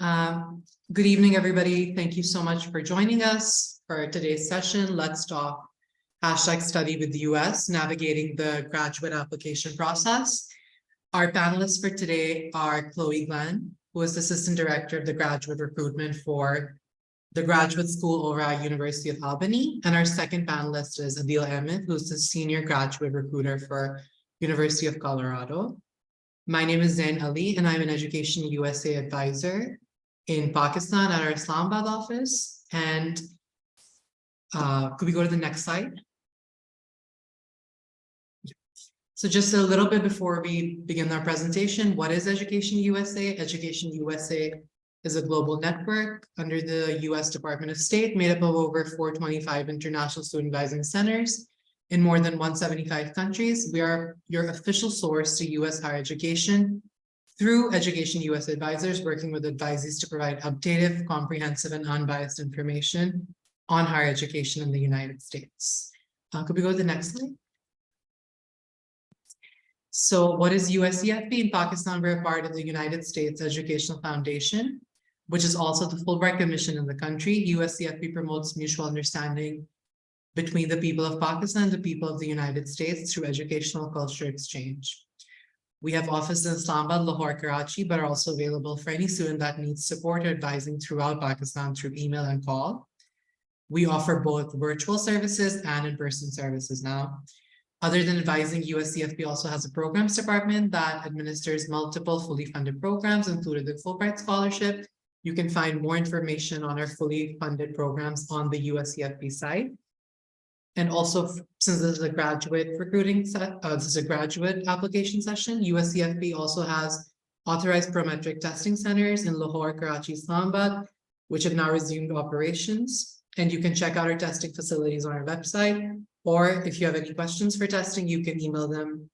Good evening, everybody. Thank you so much for joining us for today's session. Let's talk #study with the US, navigating the graduate application process. Our panelists for today are Chloe Glenn, who is the Assistant Director of the Graduate Recruitment for the Graduate School over at University of Albany. And our second panelist is Adeel Ahmed, who's the Senior Graduate Recruiter for University of Colorado. My name is Zain Ali, and I'm an Education USA advisor in Pakistan at our Islamabad office. And could we go to the next slide? So just a little bit before we begin our presentation, what is Education USA? Education USA is a global network under the US Department of State made up of over 425 international student advising centers in more than 175 countries. We are your official source to US higher education through Education USA advisors, working with advisees to provide updated, comprehensive, and unbiased information on higher education in the United States. Could we go to the next slide? So what is USCFP? In Pakistan, we're part of the United States Educational Foundation, which is also the Fulbright Commission in the country. USCFP promotes mutual understanding between the people of Pakistan and the people of the United States through educational culture exchange. We have offices in Islamabad, Lahore, Karachi, but are also available for any student that needs support or advising throughout Pakistan through email and call. We offer both virtual services and in-person services now. Other than advising, USCFP also has a programs department that administers multiple fully funded programs, including the Fulbright Scholarship. You can find more information on our fully funded programs on the USCFP site. And also, since this is a graduate recruiting this is a graduate application session, USCFP also has authorized prometric testing centers in Lahore, Karachi, Islamabad, which have now resumed operations. And you can check out our testing facilities on our website. Or if you have any questions for testing, you can email them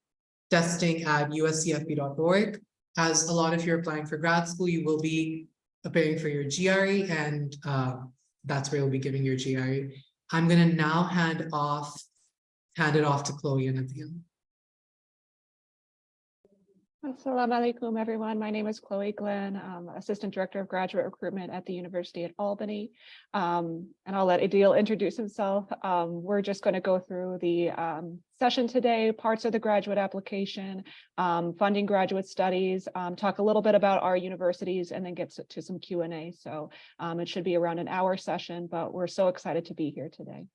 testing@uscfp.org. As a lot of you are applying for grad school, you will be preparing for your GRE, and that's where you'll be giving your GRE. I'm going to now hand it off to Chloe and Adeel. Assalamu alaikum, everyone. My name is Chloe Glenn, Assistant Director of Graduate Recruitment at the University at Albany. And I'll let Adeel introduce himself. We're just going to go through the session today, parts of the graduate application, funding graduate studies, talk a little bit about our universities, and then get to some Q&A. So it should be around an hour session, but we're so excited to be here today.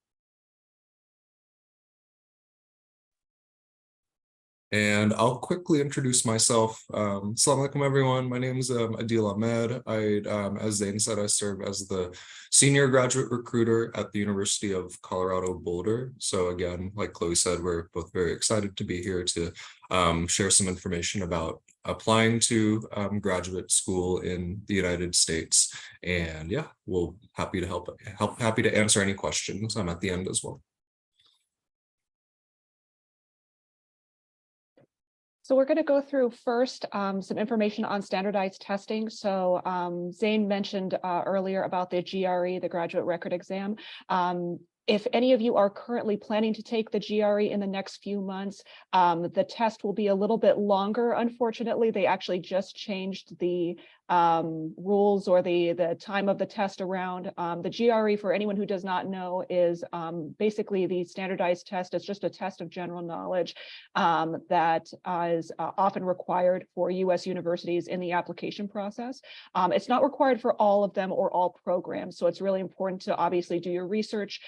And I'll quickly introduce myself. Assalamu alaikum, everyone. My name is Adeel Ahmed. As Zain said, I serve as the Senior Graduate Recruiter at the University of Colorado Boulder. So again, like Chloe said, we're both very excited to be here to share some information about applying to graduate school in the United States. And yeah, we'll happy to answer any questions. I'm at the end as well. So we're going to go through first some information on standardized testing. So Zain mentioned earlier about the GRE, the graduate record exam. If any of you are currently planning to take the GRE in the next few months, the test will be a little bit longer. Unfortunately, they actually just changed the rules or the time of the test around. The GRE, for anyone who does not know, is basically the standardized test. It's just a test of general knowledge that is often required for US universities in the application process. It's not required for all of them or all programs, so it's really important to obviously do your research,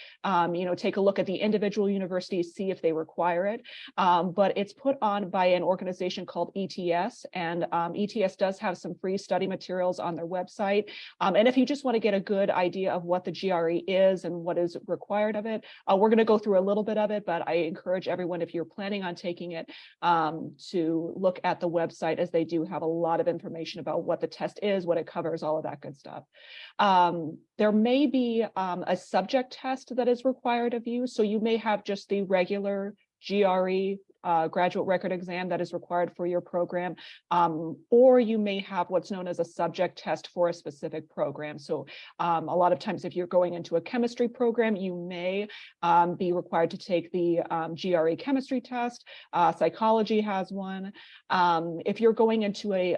take a look at the individual universities, see if they require it. But it's put on by an organization called ETS, and ETS does have some free study materials on their website. And if you just want to get a good idea of what the GRE is and what is required of it, we're going to go through a little bit of it, but I encourage everyone, if you're planning on taking it, to look at the website, as they do have a lot of information about what the test is, what it covers, all of that good stuff. There may be a subject test that is required of you. So you may have just the regular GRE graduate record exam that is required for your program, or you may have what's known as a subject test for a specific program. So a lot of times if you're going into a chemistry program, you may be required to take the GRE chemistry test. Psychology has one. If you're going into a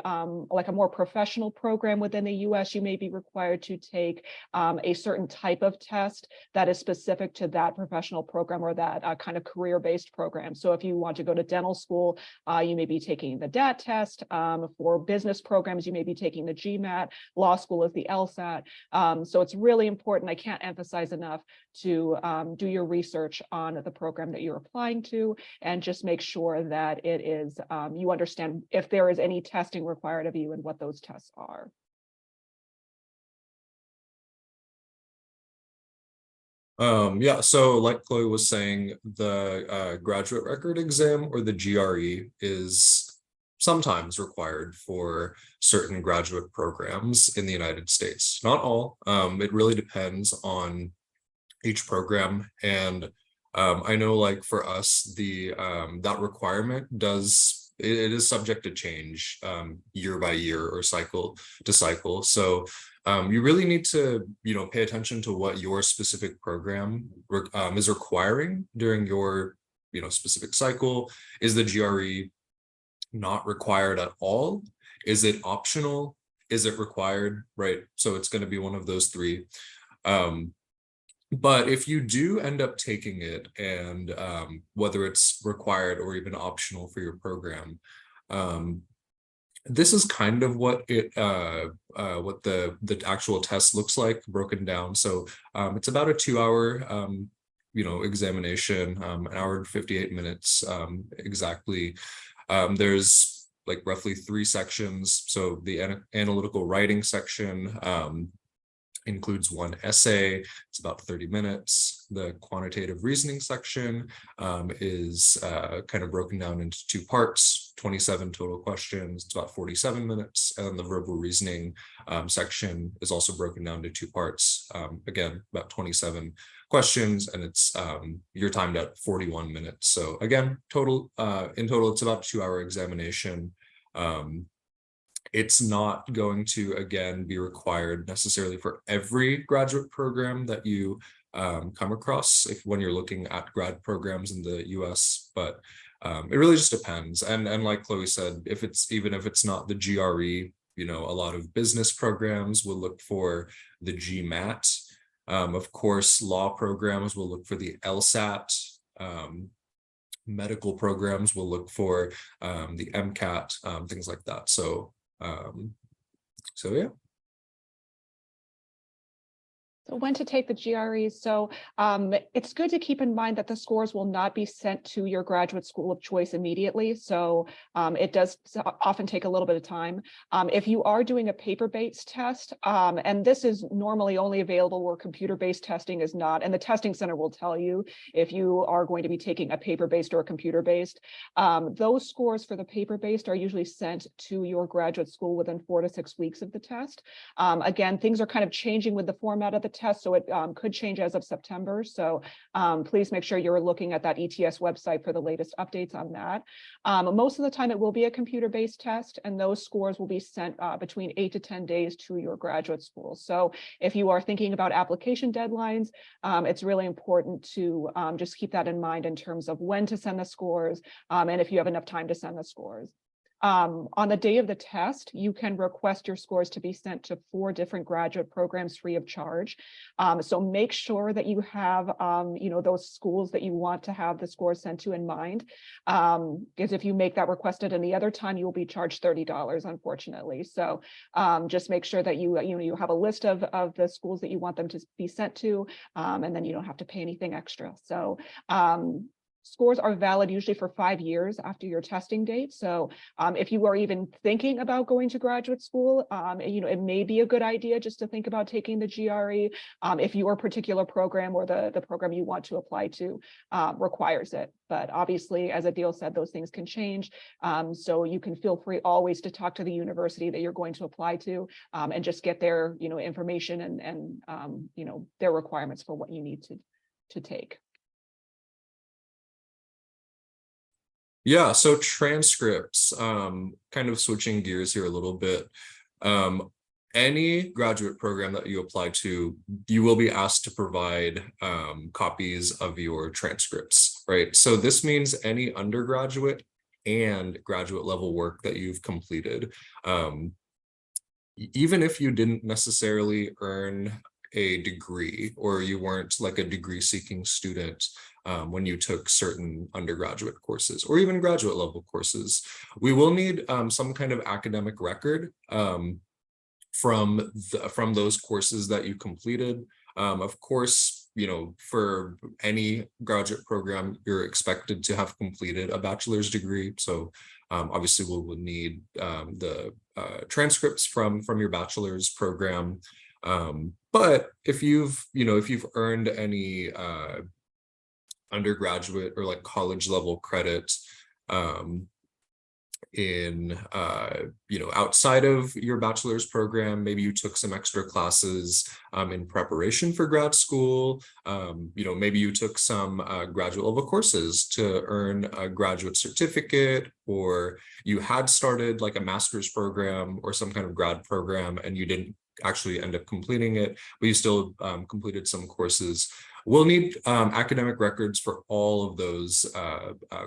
like a more professional program within the US, you may be required to take a certain type of test that is specific to that professional program or that kind of career-based program. So if you want to go to dental school, you may be taking the DAT test. For business programs, you may be taking the GMAT. Law school is the LSAT. So it's really important. I can't emphasize enough to do your research on the program that you're applying to, and just make sure that it is, you understand if there is any testing required of you and what those tests are. Yeah, so like Chloe was saying, the graduate record exam, or the GRE, is sometimes required for certain graduate programs in the United States. Not all. It really depends on each program. And I know, like, for us, the that requirement it is subject to change year by year or cycle to cycle. So you really need to, pay attention to what your specific program is requiring during your, specific cycle. Is the GRE not required at all? Is it optional? Is it required? Right. So it's going to be one of those three. But if you do end up taking it, and whether it's required or even optional for your program, this is kind of what the actual test looks like broken down. So it's about a 2-hour examination, an hour and 58 minutes exactly. There's like roughly 3 sections. So the analytical writing section includes 1 essay. It's about 30 minutes. The quantitative reasoning section is kind of broken down into 2 parts, 27 total questions. It's about 47 minutes. And the verbal reasoning section is also broken down to 2 parts. Again, about 27 questions, and it's you're timed at 41 minutes. So again, in total, it's about a 2-hour examination. It's not going to, again, be required necessarily for every graduate program that you come across when you're looking at grad programs in the US, but it really just depends. And like Chloe said, even if it's not the GRE, a lot of business programs will look for the GMAT. Of course, law programs will look for the LSAT. Medical programs will look for the MCAT, things like that. So yeah. So when to take the GRE. So it's good to keep in mind that the scores will not be sent to your graduate school of choice immediately. So it does often take a little bit of time. If you are doing a paper-based test, and this is normally only available where computer-based testing is not, and the testing center will tell you if you are going to be taking a paper-based or a computer-based. Those scores for the paper-based are usually sent to your graduate school within 4 to 6 weeks of the test. Again, things are kind of changing with the format of the test, so it could change as of September. So please make sure you're looking at that ETS website for the latest updates on that. Most of the time it will be a computer-based test, and those scores will be sent between 8 to 10 days to your graduate school. So if you are thinking about application deadlines, it's really important to just keep that in mind in terms of when to send the scores, and if you have enough time to send the scores. On the day of the test, you can request your scores to be sent to 4 different graduate programs free of charge. So make sure that you have, those schools that you want to have the scores sent to in mind. Because if you make that request at any other time, you will be charged $30, unfortunately. So just make sure that you have a list of the schools that you want them to be sent to, and then you don't have to pay anything extra. So scores are valid usually for 5 years after your testing date. So if you are even thinking about going to graduate school, it may be a good idea just to think about taking the GRE if your particular program or the program you want to apply to requires it. But obviously, as Adeel said, those things can change. So you can feel free always to talk to the university that you're going to apply to and just get their information and their requirements for what you need to take. Yeah, so transcripts, kind of switching gears here a little bit. Any graduate program that you apply to, you will be asked to provide copies of your transcripts, right? So this means any undergraduate and graduate level work that you've completed. Even if you didn't necessarily earn a degree or you weren't like a degree seeking student when you took certain undergraduate courses or even graduate level courses, we will need some kind of academic record from those courses that you completed. Of course, you know, for any graduate program, you're expected to have completed a bachelor's degree. So obviously we'll need the transcripts from your bachelor's program. But if you've earned any undergraduate or like college level credit in outside of your bachelor's program, maybe you took some extra classes in preparation for grad school, maybe you took some graduate level courses to earn a graduate certificate, or you had started like a master's program or some kind of grad program and you didn't actually end up completing it, but you still completed some courses. We'll need academic records for all of those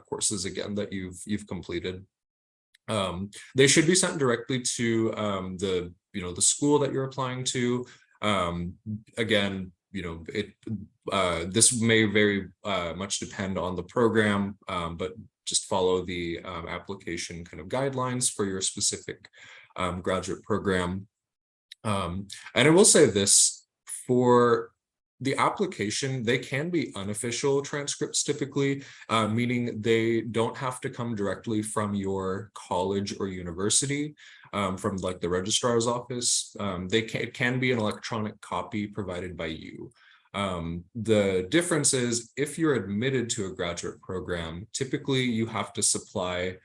courses again that you've completed. They should be sent directly to the school that you're applying to. Again, this may very much depend on the program, but just follow the application kind of guidelines for your specific graduate program. And I will say this, for the application, they can be unofficial transcripts typically, meaning they don't have to come directly from your college or university, from like the registrar's office. It can be an electronic copy provided by you. The difference is if you're admitted to a graduate program, typically you have to supply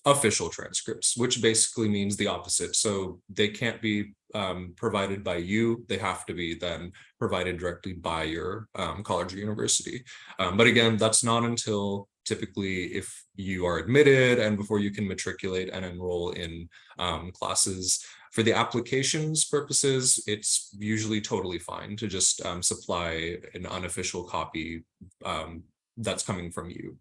official transcripts, which basically means the opposite. So they can't be provided by you. They have to be then provided directly by your college or university. But again, that's not until typically if you are admitted and before you can matriculate and enroll in classes. For the applications purposes, it's usually totally fine to just supply an unofficial copy that's coming from you.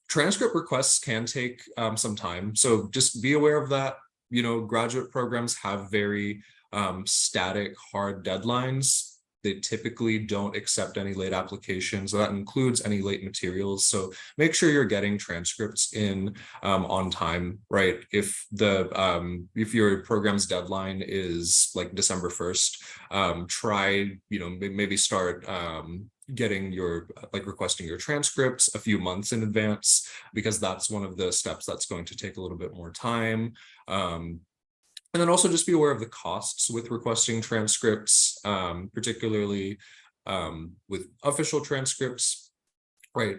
Transcript requests can take some time, so just be aware of that. Graduate programs have very static, hard deadlines. They typically don't accept any late applications. So that includes any late materials. So make sure you're getting transcripts in on time, right? If your program's deadline is like December 1st, try, maybe start getting requesting your transcripts a few months in advance, because that's one of the steps that's going to take a little bit more time. And then also just be aware of the costs with requesting transcripts, particularly with official transcripts, right?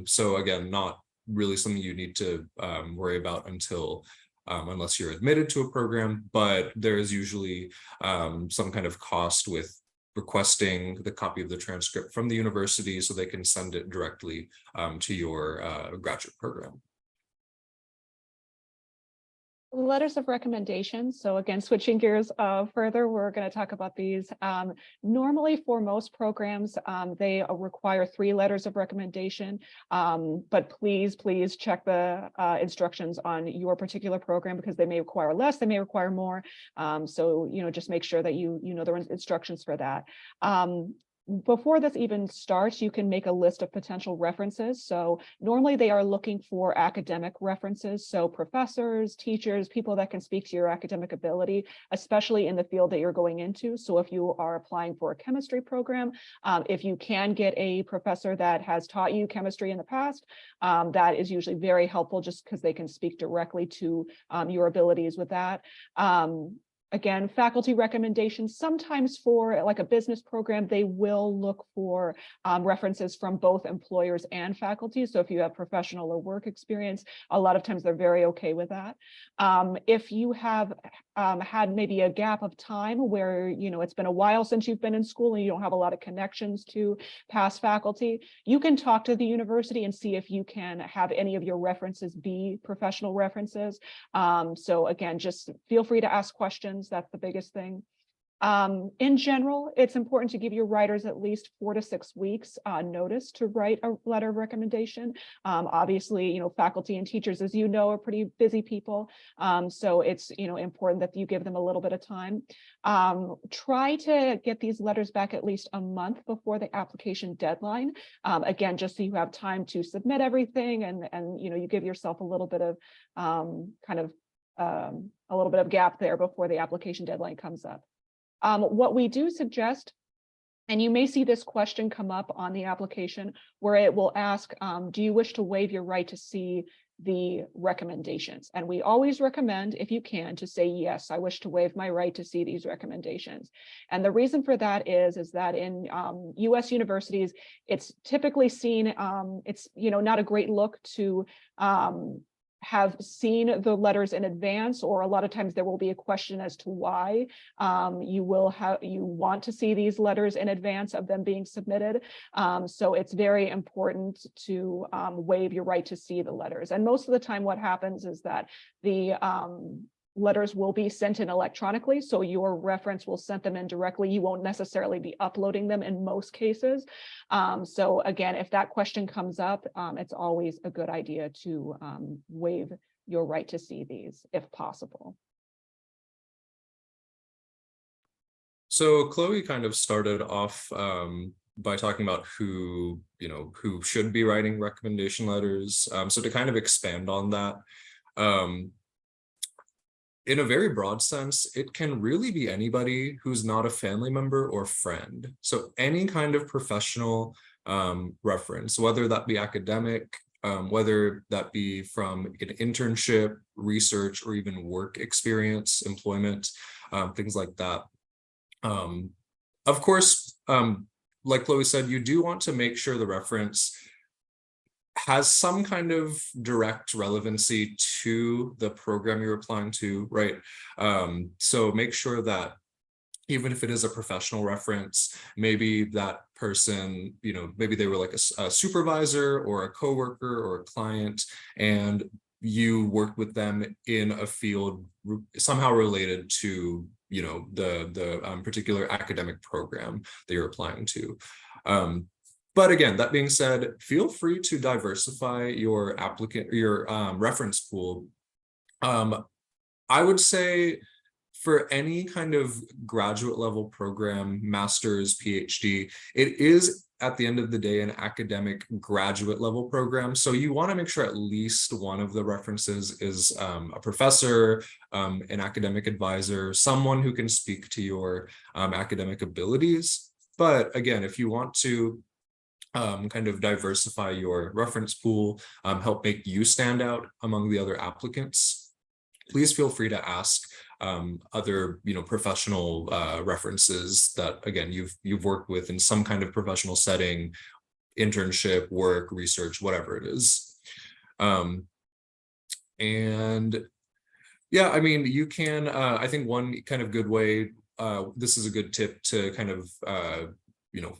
So again, not really something you need to worry about until unless you're admitted to a program, but there is usually some kind of cost with requesting the copy of the transcript from the university so they can send it directly to your graduate program. Letters of recommendation. So again, switching gears further, we're going to talk about these. Normally for most programs, they require 3 letters of recommendation, but please check the instructions on your particular program, because they may require less, they may require more. So, just make sure that you know the instructions for that. Before this even starts, you can make a list of potential references. So normally they are looking for academic references. So professors, teachers, people that can speak to your academic ability, especially in the field that you're going into. So if you are applying for a chemistry program, if you can get a professor that has taught you chemistry in the past, that is usually very helpful, just because they can speak directly to your abilities with that. Again, faculty recommendations, sometimes for like a business program, they will look for references from both employers and faculty. So if you have professional or work experience, a lot of times they're very okay with that. If you have had maybe a gap of time where, you know, it's been a while since you've been in school and you don't have a lot of connections to past faculty, you can talk to the university and see if you can have any of your references be professional references. So again, just feel free to ask questions. That's the biggest thing. In general, it's important to give your writers at least 4 to 6 weeks notice to write a letter of recommendation. Obviously, you know, faculty and teachers, as you know, are pretty busy people. So it's, you know, important that you give them a little bit of time. Try to get these letters back at least a month before the application deadline. Again, just so you have time to submit everything and you know, you give yourself a little bit of a little bit of gap there before the application deadline comes up. What we do suggest, and you may see this question come up on the application, where it will ask, do you wish to waive your right to see the recommendations? And we always recommend, if you can, to say, yes, I wish to waive my right to see these recommendations. And the reason for that is that in US universities, it's typically seen, it's, you know, not a great look to have seen the letters in advance, or a lot of times there will be a question as to why you want to see these letters in advance of them being submitted. So it's very important to waive your right to see the letters. And most of the time what happens is that the letters will be sent in electronically, so your reference will send them in directly. You won't necessarily be uploading them in most cases. So again, if that question comes up, it's always a good idea to waive your right to see these if possible. So Chloe kind of started off by talking about who should be writing recommendation letters. So to kind of expand on that, in a very broad sense, it can really be anybody who's not a family member or friend. So any kind of professional reference, whether that be academic, whether that be from an internship, research, or even work experience, employment, things like that. Of course, like Chloe said, you do want to make sure the reference has some kind of direct relevancy to the program you're applying to, right? So make sure that even if it is a professional reference, maybe that person, you know, maybe they were like a supervisor or a coworker or a client, and you worked with them in a field somehow related to, you know, the particular academic program that you're applying to. But again, that being said, feel free to diversify your reference pool. I would say for any kind of graduate level program, master's, PhD, it is at the end of the day an academic graduate level program. So you want to make sure at least one of the references is a professor, an academic advisor, someone who can speak to your academic abilities. But again, if you want to kind of diversify your reference pool, help make you stand out among the other applicants, please feel free to ask other, you know, professional references that, again, you've worked with in some kind of professional setting, internship, work, research, whatever it is. And yeah, I mean, you can, I think one kind of good way, this is a good tip to kind of, you know,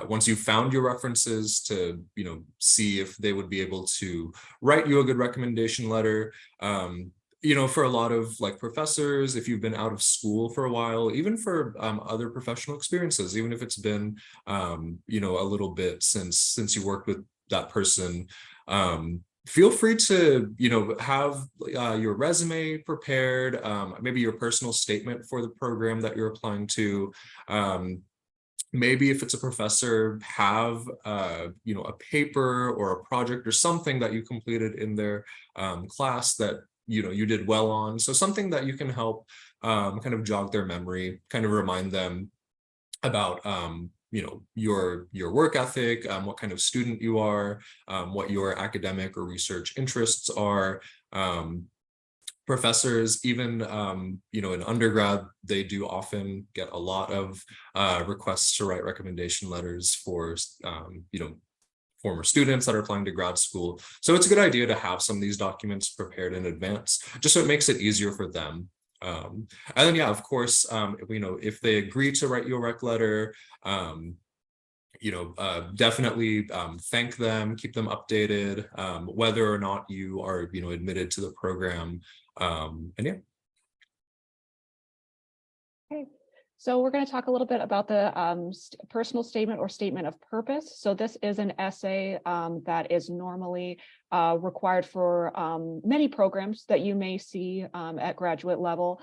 once you've found your references, to, you know, see if they would be able to write you a good recommendation letter. You know, for a lot of like professors, if you've been out of school for a while, even for other professional experiences, even if it's been, you know, a little bit since you worked with that person, feel free to, you know, have your resume prepared, maybe your personal statement for the program that you're applying to. Maybe if it's a professor, have you know, a paper or a project or something that you completed in their class that, you know, you did well on. So something that you can help kind of jog their memory, kind of remind them about you know, your work ethic, what kind of student you are, what your academic or research interests are. Professors, even, you know, in undergrad, they do often get a lot of requests to write recommendation letters for, you know, former students that are applying to grad school. So it's a good idea to have some of these documents prepared in advance, just so it makes it easier for them. And then, yeah, of course, if they agree to write you a rec letter, definitely thank them, keep them updated, whether or not you are, admitted to the program. And yeah. Okay, so we're going to talk a little bit about the personal statement or statement of purpose. So this is an essay that is normally required for many programs that you may see at graduate level.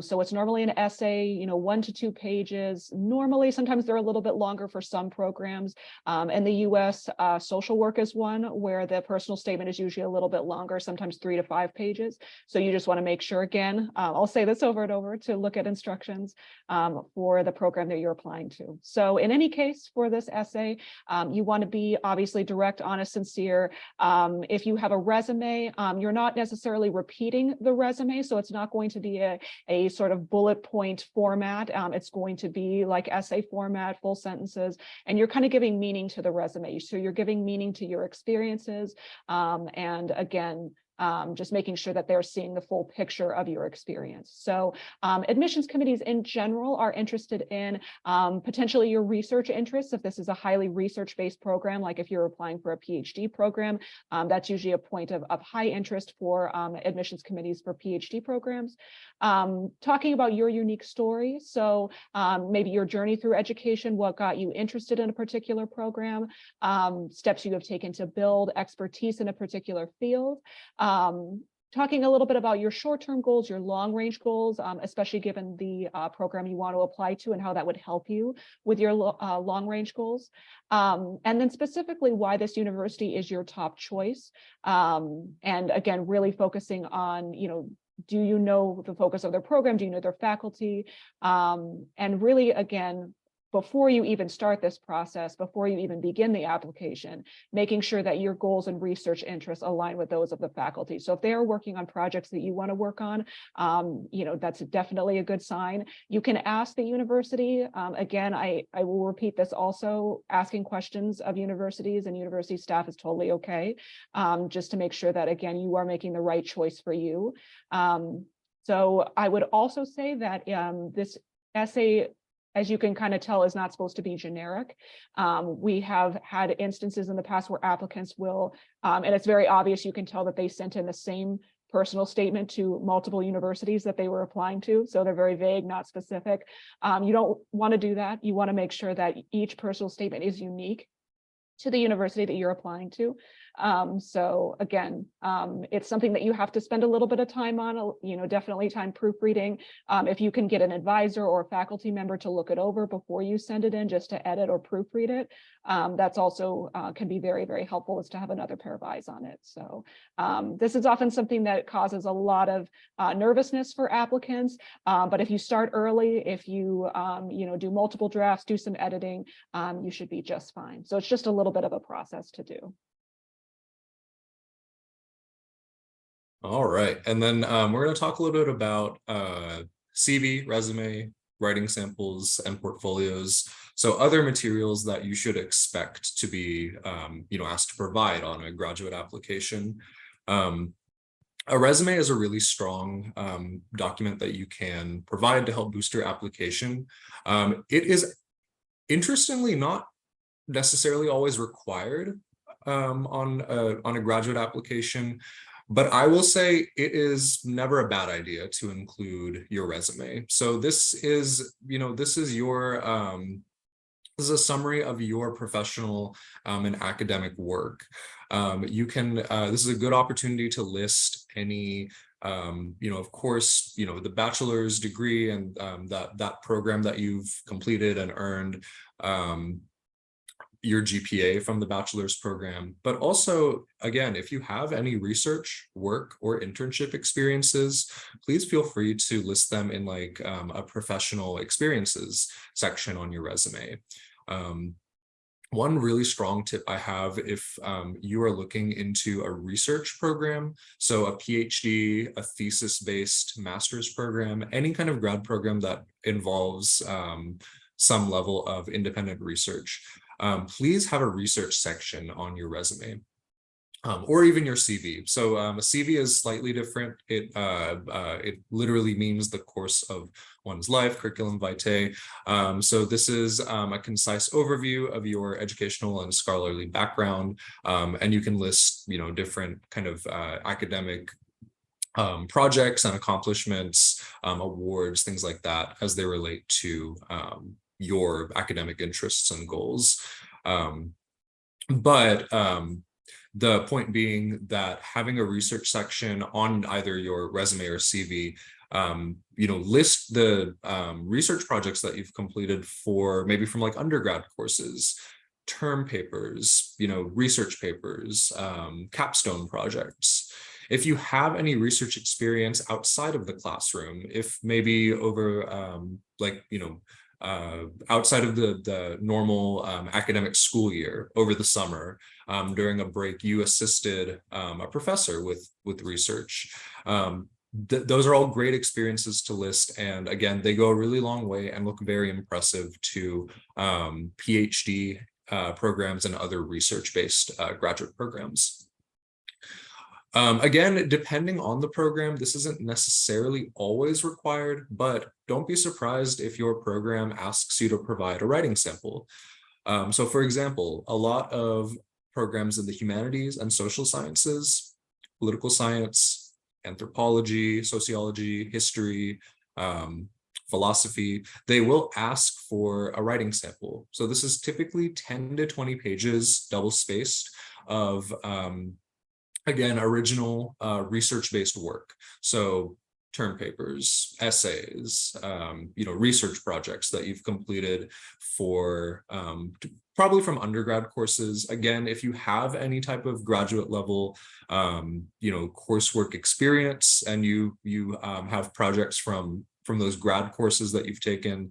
So it's normally an essay, 1 to 2 pages. Normally, sometimes they're a little bit longer for some programs. In the US, social work is one where the personal statement is usually a little bit longer, sometimes 3 to 5 pages. So you just want to make sure, again, I'll say this over and over, to look at instructions for the program that you're applying to. So in any case, for this essay, you want to be obviously direct, honest, sincere. If you have a resume, you're not necessarily repeating the resume, so it's not going to be a sort of bullet point format. It's going to be like essay format, full sentences, and you're kind of giving meaning to the resume. So you're giving meaning to your experiences, and again, just making sure that they're seeing the full picture of your experience. So admissions committees in general are interested in potentially your research interests. If this is a highly research-based program, like if you're applying for a PhD program, that's usually a point of high interest for admissions committees for PhD programs. Talking about your unique story. So maybe your journey through education, what got you interested in a particular program, steps you have taken to build expertise in a particular field. Talking a little bit about your short-term goals, your long-range goals, especially given the program you want to apply to and how that would help you with your long-range goals. And then specifically why this university is your top choice. And again, really focusing on, do you know the focus of their program? Do you know their faculty? And really, again, before you even start this process, before you even begin the application, making sure that your goals and research interests align with those of the faculty. So if they are working on projects that you want to work on, that's definitely a good sign. You can ask the university. Again, I will repeat this also, asking questions of universities and university staff is totally okay, just to make sure that, again, you are making the right choice for you. So I would also say that this essay, as you can kind of tell, is not supposed to be generic. We have had instances in the past where applicants will, and it's very obvious, you can tell that they sent in the same personal statement to multiple universities that they were applying to. So they're very vague, not specific. You don't want to do that. You want to make sure that each personal statement is unique to the university that you're applying to. So again, it's something that you have to spend a little bit of time on, definitely time proofreading. If you can get an advisor or a faculty member to look it over before you send it in, just to edit or proofread it, that's also can be very, very helpful, is to have another pair of eyes on it. So this is often something that causes a lot of nervousness for applicants. But if you start early, if you, do multiple drafts, do some editing, you should be just fine. So it's just a little bit of a process to do. All right, and then we're going to talk a little bit about CV, resume, writing samples, and portfolios. So other materials that you should expect to be, asked to provide on a graduate application. A resume is a really strong document that you can provide to help boost your application. It is interestingly not necessarily always required on a graduate application. But I will say it is never a bad idea to include your resume. So this is, this is a summary of your professional and academic work. This is a good opportunity to list any, of course, the bachelor's degree and that program that you've completed and earned, your GPA from the bachelor's program, but also, again, if you have any research work or internship experiences, please feel free to list them in like a professional experiences section on your resume. One really strong tip I have, if you are looking into a research program, so a PhD, a thesis-based master's program, any kind of grad program that involves some level of independent research, please have a research section on your resume. or even your CV. So a CV is slightly different. It literally means the course of one's life, curriculum vitae. So this is a concise overview of your educational and scholarly background, and you can list, different kind of academic projects and accomplishments, awards, things like that, as they relate to your academic interests and goals. But the point being that having a research section on either your resume or CV, list the research projects that you've completed for maybe from like undergrad courses, term papers, research papers, capstone projects. If you have any research experience outside of the classroom, if maybe over outside of the normal academic school year over the summer, during a break, you assisted a professor with research. Those are all great experiences to list. And again, they go a really long way and look very impressive to PhD programs and other research-based graduate programs. Again, depending on the program, this isn't necessarily always required, but don't be surprised if your program asks you to provide a writing sample. So for example, a lot of programs in the humanities and social sciences, political science, anthropology, sociology, history, philosophy, they will ask for a writing sample. So this is typically 10 to 20 pages, double spaced, of again, original research-based work. So term papers, essays, research projects that you've completed for probably from undergrad courses. Again, if you have any type of graduate level, coursework experience, and you have projects from those grad courses that you've taken,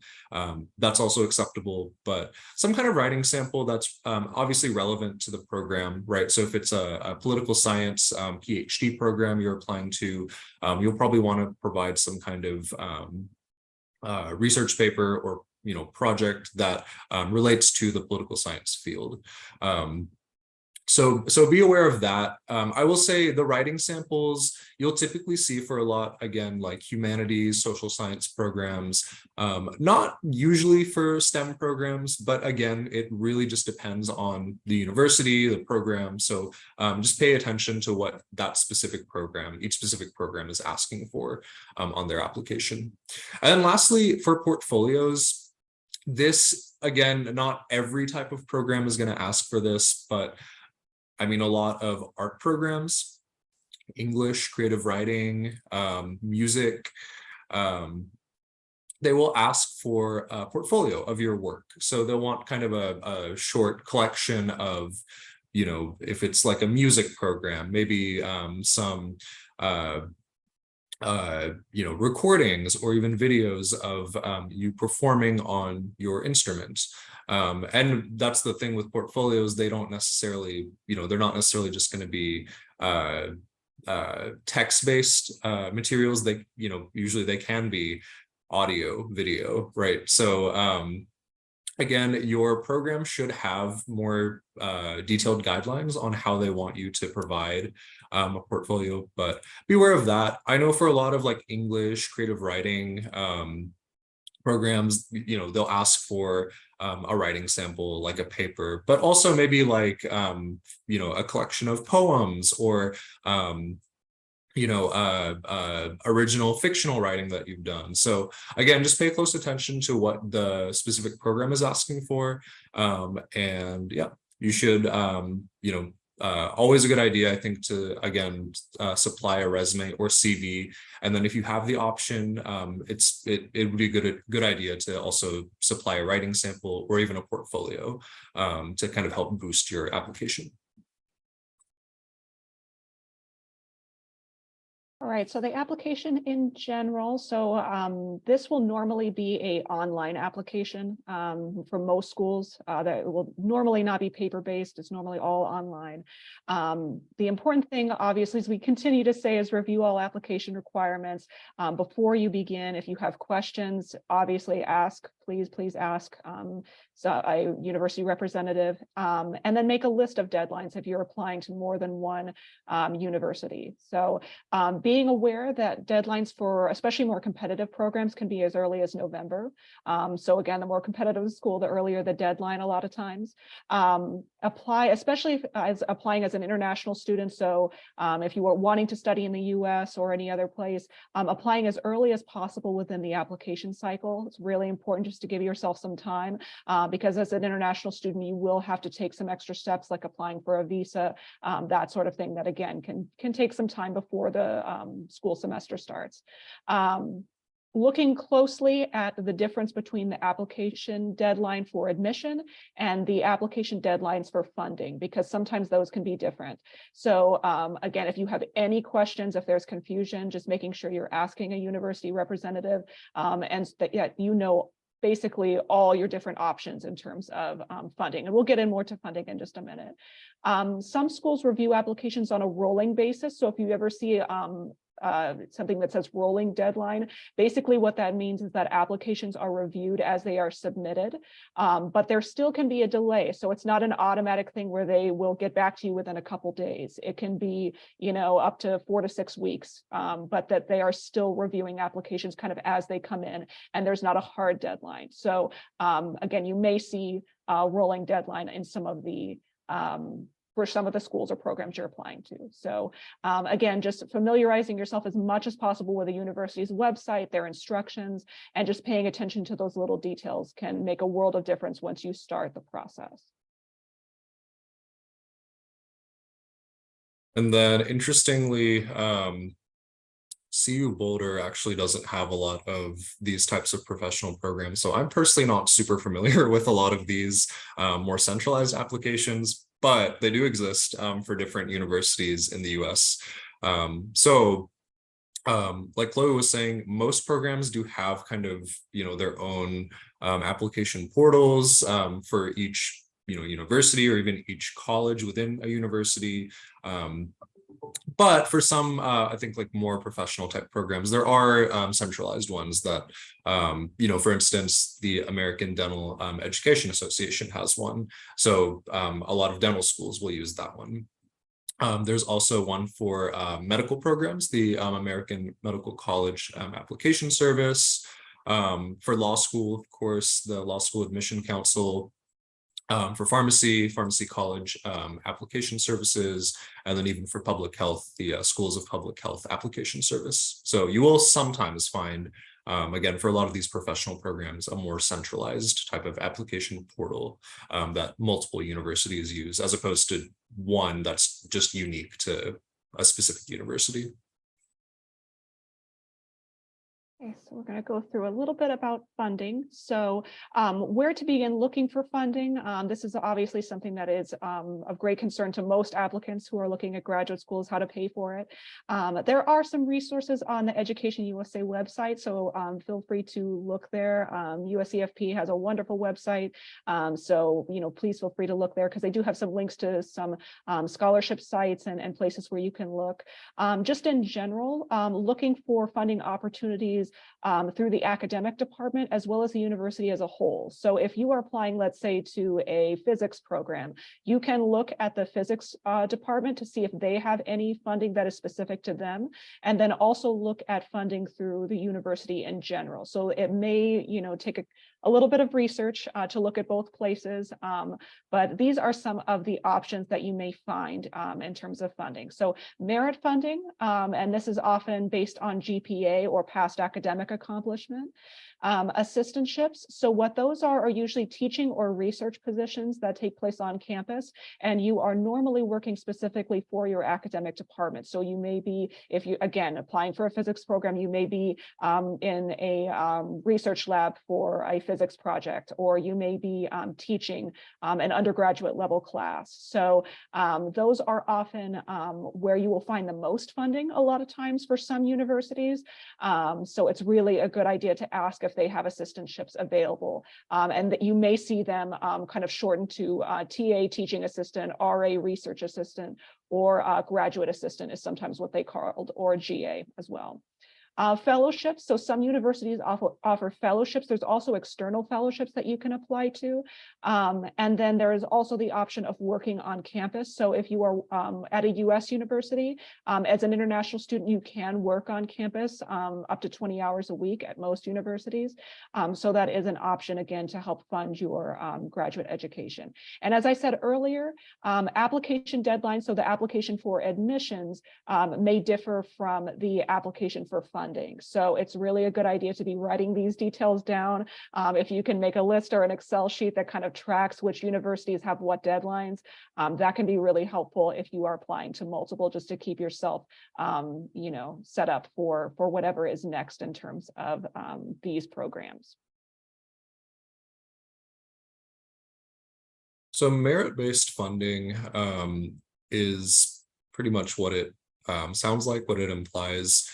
that's also acceptable. But some kind of writing sample that's obviously relevant to the program, right? So if it's a political science PhD program you're applying to, you'll probably want to provide some kind of research paper or project that relates to the political science field. So be aware of that. I will say the writing samples you'll typically see for a lot, again, like humanities, social science programs, not usually for STEM programs, but again, it really just depends on the university, the program. So just pay attention to what that specific program, each specific program is asking for on their application. And then lastly, for portfolios, this, again, not every type of program is going to ask for this, but I mean, a lot of art programs, English, creative writing, music, they will ask for a portfolio of your work. So they'll want kind of a short collection of, if it's like a music program, maybe some recordings or even videos of you performing on your instruments. And that's the thing with portfolios, they don't necessarily, they're not necessarily just going to be text-based materials. They, usually they can be audio, video, right? So again, your program should have more detailed guidelines on how they want you to provide a portfolio, but be aware of that. I know for a lot of like English, creative writing programs, they'll ask for a writing sample, like a paper, but also maybe like, a collection of poems or, original fictional writing that you've done. So again, just pay close attention to what the specific program is asking for. And yeah, you should, always a good idea, I think, to, again, supply a resume or CV. And then if you have the option, it would be a good idea to also supply a writing sample or even a portfolio to kind of help boost your application. All right, so the application in general, so this will normally be an online application for most schools. That will normally not be paper-based. It's normally all online. The important thing, obviously, as we continue to say, is review all application requirements before you begin. If you have questions, obviously ask. please ask a university representative, and then make a list of deadlines if you're applying to more than one university. So being aware that deadlines for especially more competitive programs can be as early as November. So again, the more competitive the school, the earlier the deadline a lot of times. Apply, especially as applying as an international student. So if you are wanting to study in the US or any other place, applying as early as possible within the application cycle. It's really important just to give yourself some time because as an international student, you will have to take some extra steps like applying for a visa, that sort of thing that again can take some time before the school semester starts. Looking closely at the difference between the application deadline for admission and the application deadlines for funding, because sometimes those can be different. So again, if you have any questions, if there's confusion, just making sure you're asking a university representative and that you know basically all your different options in terms of funding. And we'll get in more to funding in just a minute. Some schools review applications on a rolling basis. So if you ever see something that says rolling deadline, basically what that means is that applications are reviewed as they are submitted, but there still can be a delay. So it's not an automatic thing where they will get back to you within a couple days. It can be, you know, up to 4 to 6 weeks, but that they are still reviewing applications kind of as they come in, and there's not a hard deadline. So again, you may see a rolling deadline in some of the for some of the schools or programs you're applying to. So again, just familiarizing yourself as much as possible with the university's website, their instructions, and just paying attention to those little details can make a world of difference once you start the process. And then interestingly, CU Boulder actually doesn't have a lot of these types of professional programs. So I'm personally not super familiar with a lot of these more centralized applications, but they do exist for different universities in the US. Like Chloe was saying, most programs do have kind of, you know, their own application portals for each, you know, university or even each college within a university. But for some, I think like more professional type programs, there are centralized ones that, you know, for instance, the American Dental Education Association has one. So a lot of dental schools will use that one. There's also one for medical programs, the American Medical College Application Service. For law school, of course, the Law School Admission Council. For pharmacy college application services, and then even for public health, the Schools of Public Health Application Service. So you will sometimes find, again, for a lot of these professional programs, a more centralized type of application portal that multiple universities use, as opposed to one that's just unique to a specific university. Okay, so we're going to go through a little bit about funding. So where to begin looking for funding. This is obviously something that is of great concern to most applicants who are looking at graduate schools, how to pay for it. There are some resources on the EducationUSA website, so feel free to look there. USCFP has a wonderful website, so you know, please feel free to look there because they do have some links to some scholarship sites and places where you can look. Just in general, looking for funding opportunities through the academic department as well as the university as a whole. So if you are applying, let's say, to a physics program, you can look at the physics department to see if they have any funding that is specific to them, and then also look at funding through the university in general. So it may, you know, take a little bit of research to look at both places, but these are some of the options that you may find in terms of funding. So merit funding, and this is often based on GPA or past academic accomplishment. Assistantships, so what those are usually teaching or research positions that take place on campus, and you are normally working specifically for your academic department. So you may be, if you, again, applying for a physics program, you may be in a research lab for a physics project, or you may be teaching an undergraduate level class. So those are often where you will find the most funding a lot of times for some universities. So it's really a good idea to ask if they have assistantships available, and that you may see them kind of shortened to TA, teaching assistant, RA, research assistant, or graduate assistant is sometimes what they called, or GA as well. Fellowships, so some universities offer fellowships. There's also external fellowships that you can apply to. And then there is also the option of working on campus. So if you are at a US university, as an international student, you can work on campus up to 20 hours a week at most universities. So that is an option, again, to help fund your graduate education. And as I said earlier, application deadlines, so the application for admissions may differ from the application for funding. So it's really a good idea to be writing these details down. If you can make a list or an Excel sheet that kind of tracks which universities have what deadlines, that can be really helpful if you are applying to multiple, just to keep yourself set up for whatever is next in terms of these programs. So merit-based funding is pretty much what it sounds like, what it implies.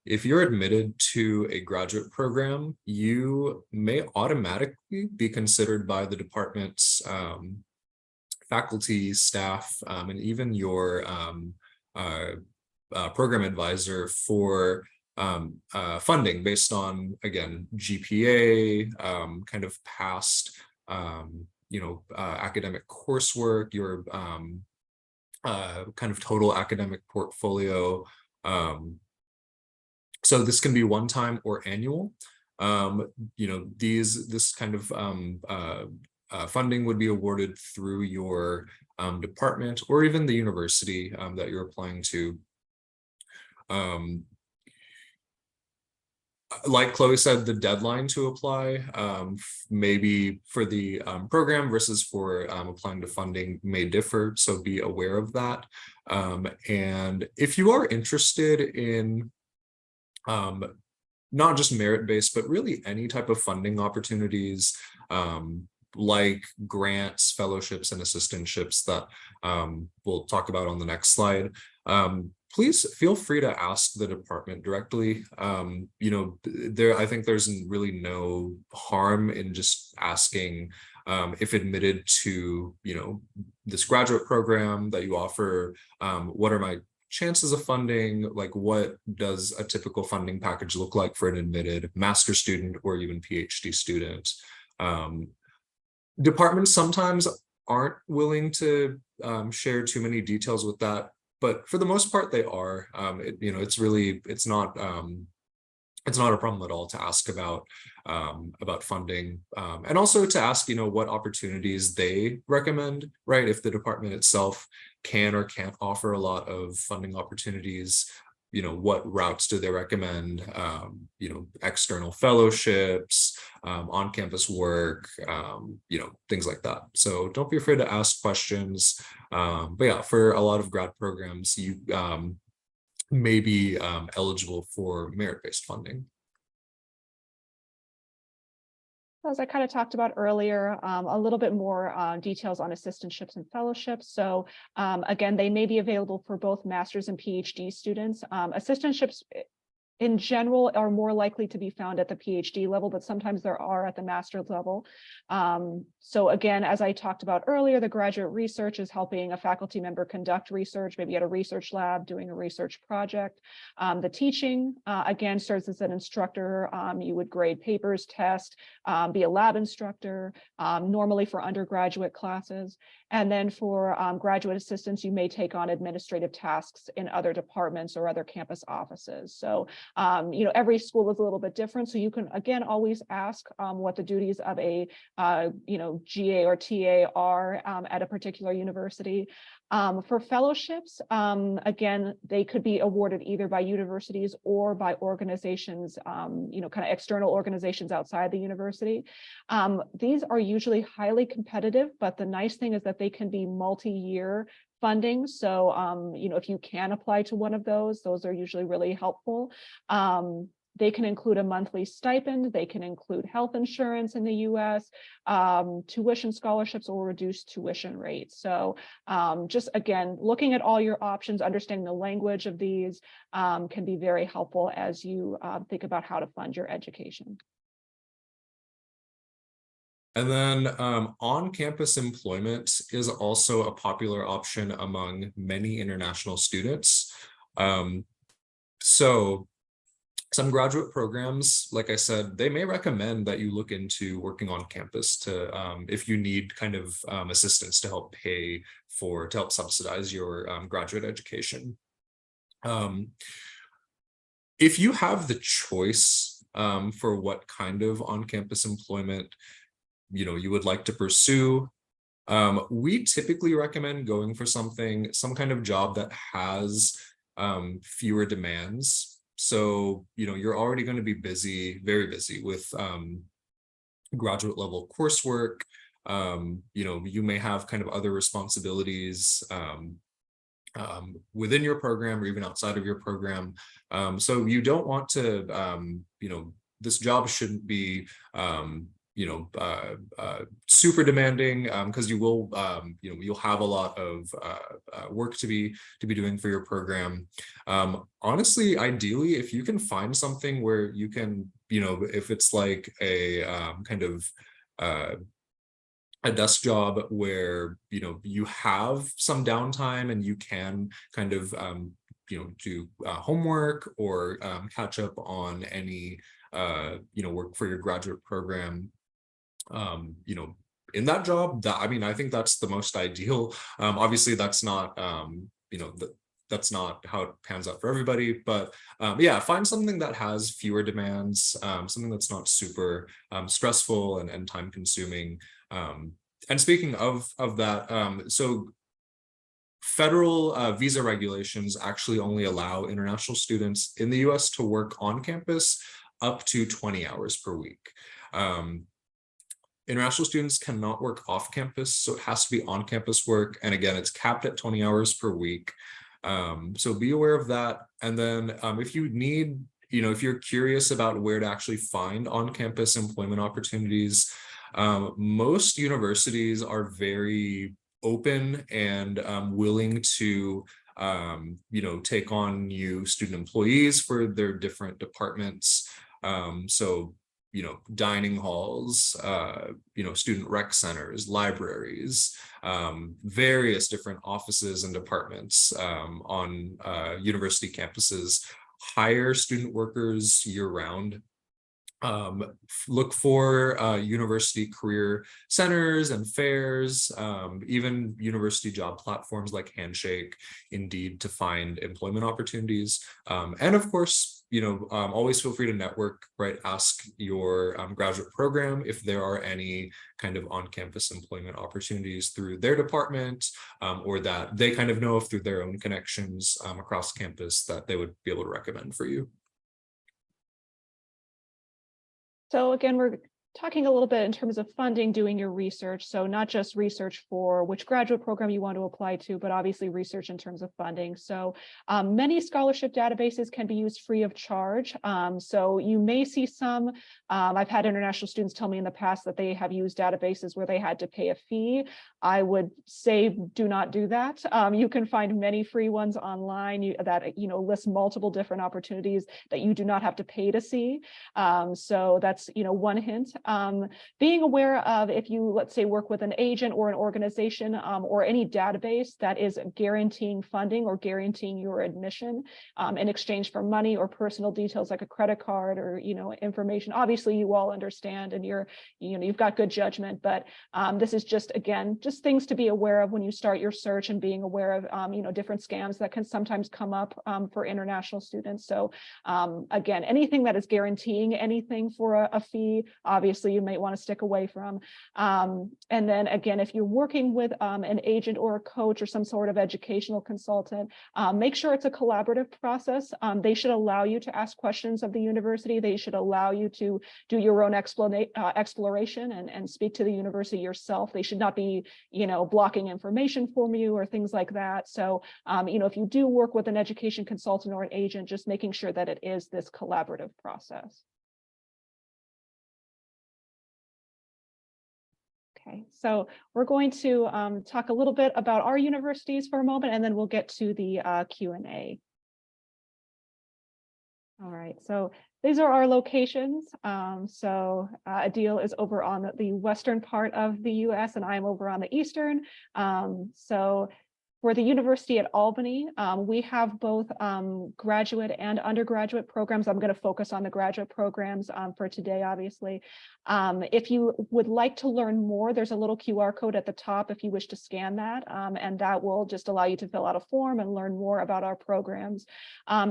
If you're admitted to a graduate program, you may automatically be considered by the department's faculty, staff, and even your program advisor for funding based on, again, GPA, kind of past academic coursework, your kind of total academic portfolio. So this can be one-time or annual. This kind of funding would be awarded through your department or even the university that you're applying to. Like Chloe said, the deadline to apply maybe for the program versus for applying to funding may differ, so be aware of that. And if you are interested in not just merit-based, but really any type of funding opportunities, like grants, fellowships, and assistantships that we'll talk about on the next slide, please feel free to ask the department directly. I think there's really no harm in just asking if admitted to, this graduate program that you offer, what are my chances of funding? Like, what does a typical funding package look like for an admitted master's student or even PhD student? Departments sometimes aren't willing to share too many details with that, but for the most part they are. It's not a problem at all to ask about funding, and also to ask what opportunities they recommend, right? If the department itself can or can't offer a lot of funding opportunities, what routes do they recommend? External fellowships, on-campus work, things like that. So don't be afraid to ask questions. But yeah, for a lot of grad programs, you may be eligible for merit-based funding. As I kind of talked about earlier, a little bit more details on assistantships and fellowships. So again, they may be available for both master's and PhD students. Assistantships in general are more likely to be found at the PhD level, but sometimes there are at the master's level. So again, as I talked about earlier, the graduate research is helping a faculty member conduct research, maybe at a research lab doing a research project. The teaching, again, serves as an instructor. You would grade papers, test, be a lab instructor, normally for undergraduate classes. And then for graduate assistants, you may take on administrative tasks in other departments or other campus offices. So, every school is a little bit different. So you can, again, always ask what the duties of a, GA or TA are at a particular university. For fellowships, again, they could be awarded either by universities or by organizations, kind of external organizations outside the university. These are usually highly competitive, but the nice thing is that they can be multi-year funding. So, if you can apply to one of those are usually really helpful. They can include a monthly stipend. They can include health insurance in the US, tuition scholarships, or reduced tuition rates. So just again, looking at all your options, understanding the language of these can be very helpful as you think about how to fund your education. And then on-campus employment is also a popular option among many international students. So Some graduate programs, like I said, they may recommend that you look into working on campus to, if you need kind of assistance to help to help subsidize your graduate education. If you have the choice for what kind of on-campus employment you would like to pursue, we typically recommend going for some kind of job that has fewer demands. So, you're already going to be busy, very busy with graduate level coursework. You may have kind of other responsibilities within your program or even outside of your program. So you don't want to, this job shouldn't be super demanding, because you will you'll have a lot of work to be doing for your program. Honestly, ideally, if you can find something where you can, if it's like a kind of a desk job where you have some downtime and you can kind of do homework or catch up on any work for your graduate program, in that job, that I think that's the most ideal. Obviously that's not that's not how it pans out for everybody, but yeah, find something that has fewer demands, something that's not super stressful and time consuming. And speaking of that, so federal visa regulations actually only allow international students in the US to work on campus up to 20 hours per week. International students cannot work off campus, so it has to be on campus work. And again, it's capped at 20 hours per week. So be aware of that. And then if you need, if you're curious about where to actually find on-campus employment opportunities, most universities are very open and willing to take on new student employees for their different departments. So dining halls, student rec centers, libraries, various different offices and departments on university campuses hire student workers year-round. Look for university career centers and fairs, even university job platforms like Handshake, Indeed, to find employment opportunities. And of course, always feel free to network, right? Ask your graduate program if there are any kind of on-campus employment opportunities through their department, or that they kind of know of through their own connections across campus that they would be able to recommend for you. So again, we're talking a little bit in terms of funding, doing your research. So not just research for which graduate program you want to apply to, but obviously research in terms of funding. So many scholarship databases can be used free of charge. So you may see some, I've had international students tell me in the past that they have used databases where they had to pay a fee. I would say do not do that. You can find many free ones online that list multiple different opportunities that you do not have to pay to see. So that's one hint. Being aware of, if you, let's say, work with an agent or an organization or any database that is guaranteeing funding or guaranteeing your admission in exchange for money or personal details like a credit card or information. Obviously, you all understand and you've got good judgment, but this is just things to be aware of when you start your search, and being aware of different scams that can sometimes come up for international students. So again, anything that is guaranteeing anything for a fee, obviously you might want to stick away from. And then again, if you're working with an agent or a coach or some sort of educational consultant, make sure it's a collaborative process. They should allow you to ask questions of the university. They should allow you to do your own exploration and speak to the university yourself. They should not be, blocking information from you or things like that. So, if you do work with an education consultant or an agent, just making sure that it is this collaborative process. Okay, so we're going to talk a little bit about our universities for a moment, and then we'll get to the Q&A. All right, so these are our locations. Adeel is over on the western part of the US, and I'm over on the eastern. So For the University at Albany, we have both graduate and undergraduate programs. I'm going to focus on the graduate programs for today, obviously. If you would like to learn more, there's a little QR code at the top if you wish to scan that, and that will just allow you to fill out a form and learn more about our programs.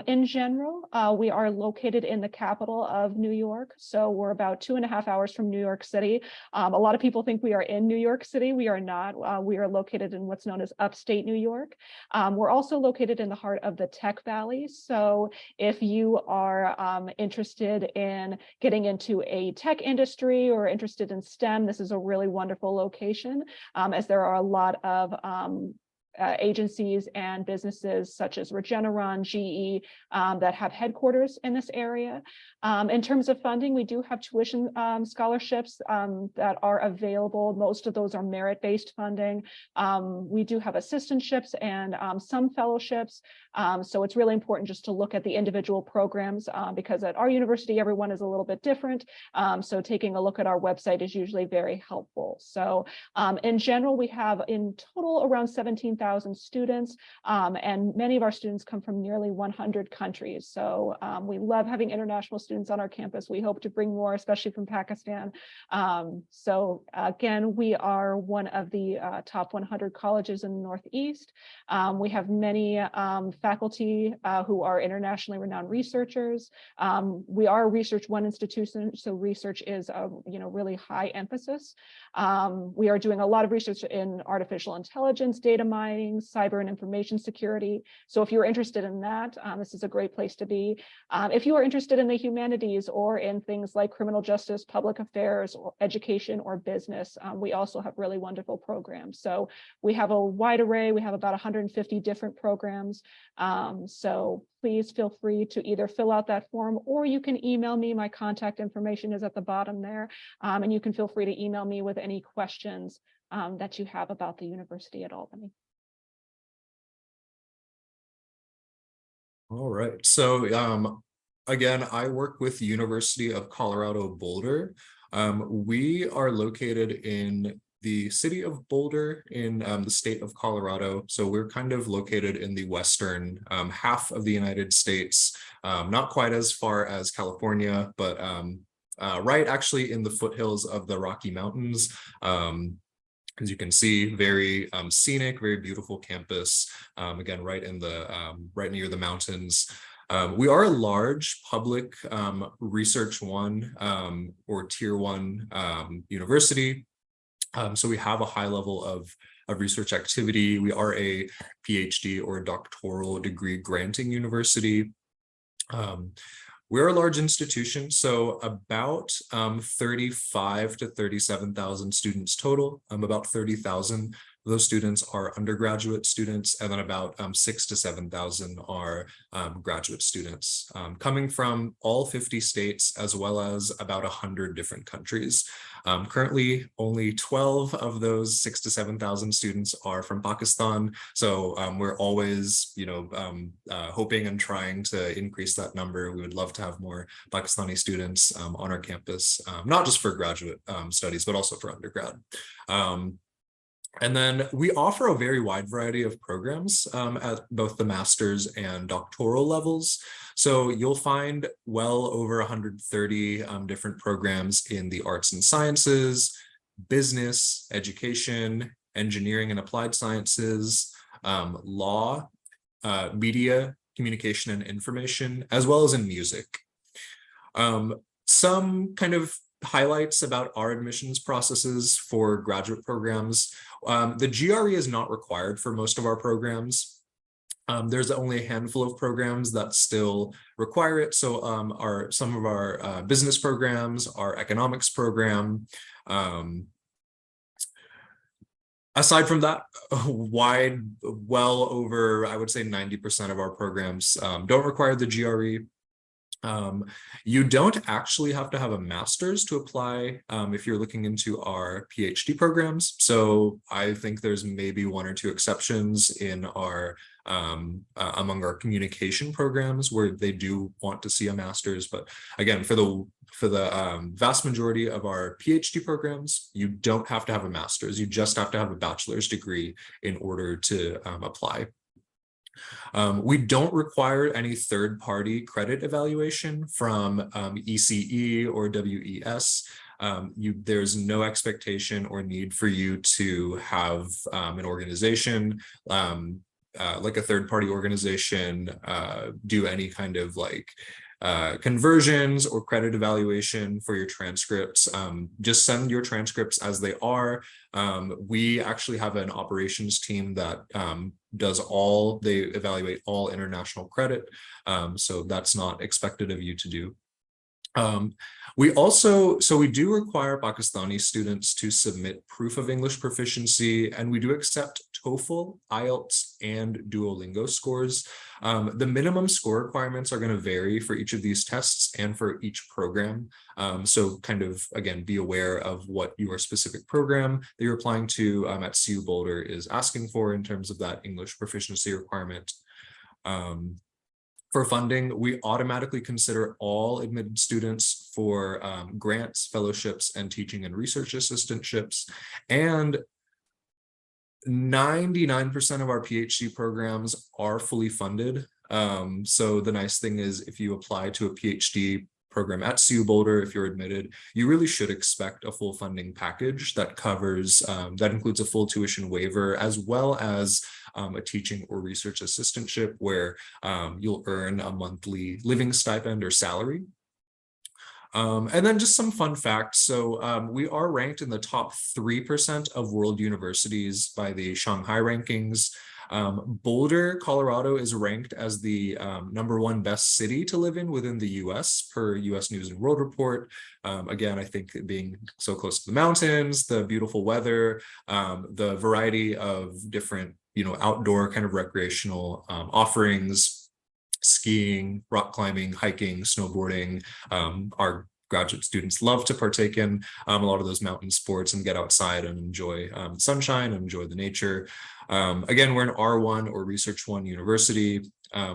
In general, we are located in the capital of New York, so we're about 2.5 hours from New York City. A lot of people think we are in New York City. We are not. We are located in what's known as upstate New York. We're also located in the heart of the Tech Valley. So if you are interested in getting into a tech industry or interested in STEM, this is a really wonderful location, as there are a lot of agencies and businesses such as Regeneron, GE, that have headquarters in this area. In terms of funding, we do have tuition scholarships that are available. Most of those are merit-based funding. We do have assistantships and some fellowships. So it's really important just to look at the individual programs because at our university, everyone is a little bit different. So taking a look at our website is usually very helpful. So in general, we have in total around 17,000 students, and many of our students come from nearly 100 countries. So we love having international students on our campus. We hope to bring more, especially from Pakistan. So again, we are one of the top 100 colleges in the Northeast. We have many faculty who are internationally renowned researchers. We are a Research One institution, so research is a really high emphasis. We are doing a lot of research in artificial intelligence, data mining, cyber and information security. So if you're interested in that, this is a great place to be. If you are interested in the humanities or in things like criminal justice, public affairs, or education or business, we also have really wonderful programs. So we have a wide array. We have about 150 different programs. So please feel free to either fill out that form or you can email me. My contact information is at the bottom there. And you can feel free to email me with any questions that you have about the University at Albany. All right. So again, I work with University of Colorado Boulder. We are located in the city of Boulder in the state of Colorado. So we're kind of located in the western half of the United States, not quite as far as California, but right actually in the foothills of the Rocky Mountains. As you can see, very scenic, very beautiful campus. Again, right in the right near the mountains. We are a large public Research One or Tier 1 university. So we have a high level of research activity. We are a PhD or doctoral degree granting university. We're a large institution, so about 35 to 37,000 students total. About 30,000 of those students are undergraduate students, and then about 6,000 to 7,000 are graduate students, coming from all 50 states, as well as about 100 different countries. Currently, only 12 of those 6,000 to 7,000 students are from Pakistan. So we're always, hoping and trying to increase that number. We would love to have more Pakistani students on our campus, not just for graduate studies, but also for undergrad. And then we offer a very wide variety of programs at both the master's and doctoral levels. So you'll find well over 130 different programs in the arts and sciences, business, education, engineering and applied sciences, law, media, communication and information, as well as in music. Some kind of highlights about our admissions processes for graduate programs. The GRE is not required for most of our programs. There's only a handful of programs that still require it. So some of our business programs, our economics program. Aside from that, well over, I would say 90% of our programs don't require the GRE. You don't actually have to have a master's to apply if you're looking into our PhD programs. So I think there's maybe one or two exceptions in our among our communication programs where they do want to see a master's. But again, for the vast majority of our PhD programs, you don't have to have a master's. You just have to have a bachelor's degree in order to apply. We don't require any third-party credit evaluation from ECE or WES. There's no expectation or need for you to have an organization like a third-party organization do any kind of like conversions or credit evaluation for your transcripts. Just send your transcripts as they are. We actually have an operations team that they evaluate all international credit. So that's not expected of you to do. We do require Pakistani students to submit proof of English proficiency, and we do accept TOEFL, IELTS, and Duolingo scores. The minimum score requirements are going to vary for each of these tests and for each program. So kind of, again, be aware of what your specific program that you're applying to at CU Boulder is asking for in terms of that English proficiency requirement. For funding, we automatically consider all admitted students for grants, fellowships, and teaching and research assistantships. And 99% of our PhD programs are fully funded. So the nice thing is if you apply to a PhD program at CU Boulder, if you're admitted, you really should expect a full funding package that covers, that includes a full tuition waiver, as well as a teaching or research assistantship where you'll earn a monthly living stipend or salary. And then just some fun facts. So we are ranked in the top 3% of world universities by the Shanghai rankings. Boulder, Colorado is ranked as the #1 best city to live in within the US per US News and World Report. Again, I think being so close to the mountains, the beautiful weather, the variety of different, outdoor kind of recreational offerings, skiing, rock climbing, hiking, snowboarding. Our graduate students love to partake in a lot of those mountain sports and get outside and enjoy sunshine and enjoy the nature. Again, we're an R1 or Research 1 university.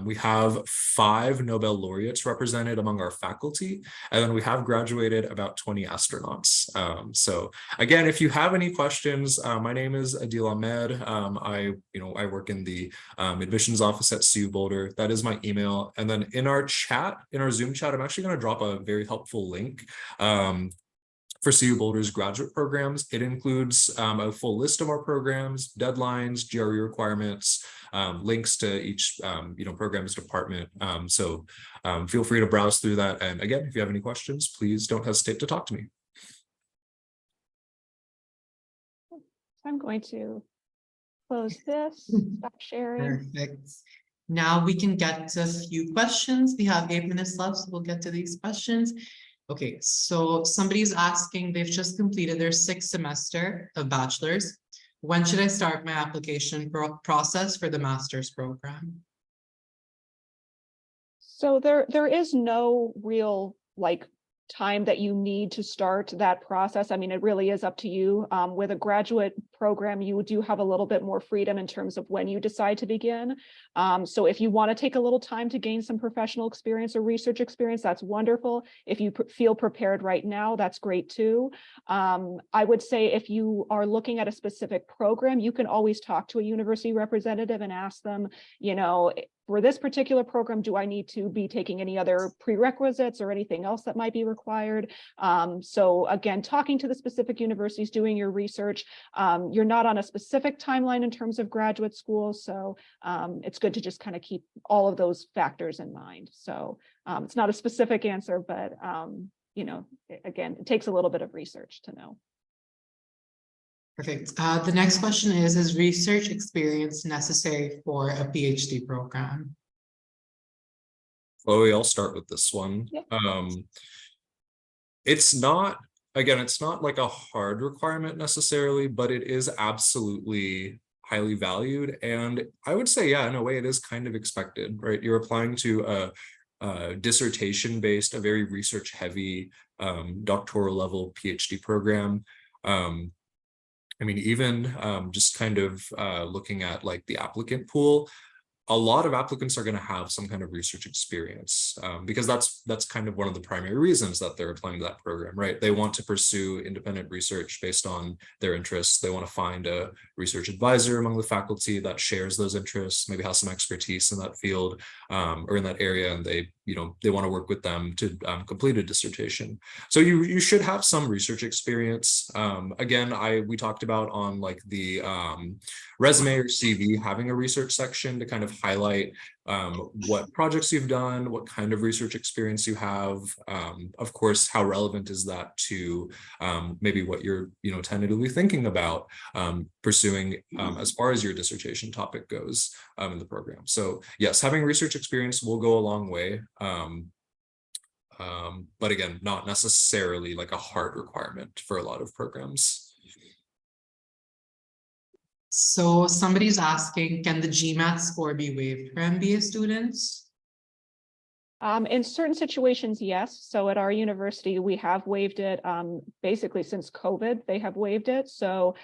We have 5 Nobel laureates represented among our faculty, and then we have graduated about 20 astronauts. So again, if you have any questions, my name is Adeel Ahmed. I work in the admissions office at CU Boulder. That is my email. And then in our Zoom chat, I'm actually going to drop a very helpful link for CU Boulder's graduate programs. It includes a full list of our programs, deadlines, GRE requirements, links to each program's department. So feel free to browse through that. And again, if you have any questions, please don't hesitate to talk to me. I'm going to close this, stop sharing. Perfect. Now we can get to a few questions. We have 8 minutes left, so we'll get to these questions. Okay, so somebody's asking, they've just completed their 6th semester of bachelor's. When should I start my application process for the master's program? So there is no real time that you need to start that process. I mean, it really is up to you. With a graduate program, you do have a little bit more freedom in terms of when you decide to begin. So if you want to take a little time to gain some professional experience or research experience, that's wonderful. If you feel prepared right now, that's great too. I would say if you are looking at a specific program, you can always talk to a university representative and ask them, for this particular program, do I need to be taking any other prerequisites or anything else that might be required? So again, talking to the specific universities, doing your research. You're not on a specific timeline in terms of graduate school, so it's good to just kind of keep all of those factors in mind. So it's not a specific answer, but again, it takes a little bit of research to know. Perfect. The next question is research experience necessary for a PhD program? Chloe, I'll start with this one. Yeah. It's not like a hard requirement necessarily, but it is absolutely highly valued. And I would say, yeah, in a way it is kind of expected, right? You're applying to a dissertation-based, a very research-heavy doctoral level PhD program. I mean, even just kind of looking at like the applicant pool, a lot of applicants are going to have some kind of research experience because that's kind of one of the primary reasons that they're applying to that program, right? They want to pursue independent research based on their interests. They want to find a research advisor among the faculty that shares those interests, maybe has some expertise in that field or in that area, and they want to work with them to complete a dissertation. So you should have some research experience. Again, we talked about on like the resume or CV having a research section to kind of highlight what projects you've done, what kind of research experience you have. Of course, how relevant is that to maybe what you're tentatively thinking about pursuing as far as your dissertation topic goes in the program. So yes, having research experience will go a long way. But again, not necessarily like a hard requirement for a lot of programs. So somebody's asking, can the GMAT score be waived for MBA students? In certain situations, yes. So at our university, we have waived it basically since COVID, they have waived it. So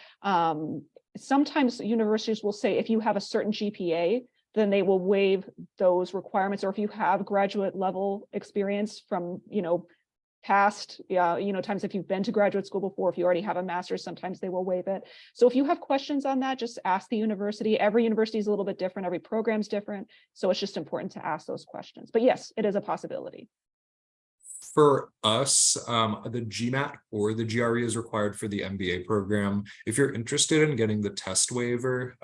sometimes universities will say if you have a certain GPA, then they will waive those requirements. Or if you have graduate level experience from, past, times if you've been to graduate school before, if you already have a master's, sometimes they will waive it. So if you have questions on that, just ask the university. Every university is a little bit different. Every program's different. So it's just important to ask those questions. But yes, it is a possibility. For us, the GMAT or the GRE is required for the MBA program. If you're interested in getting the test waiver,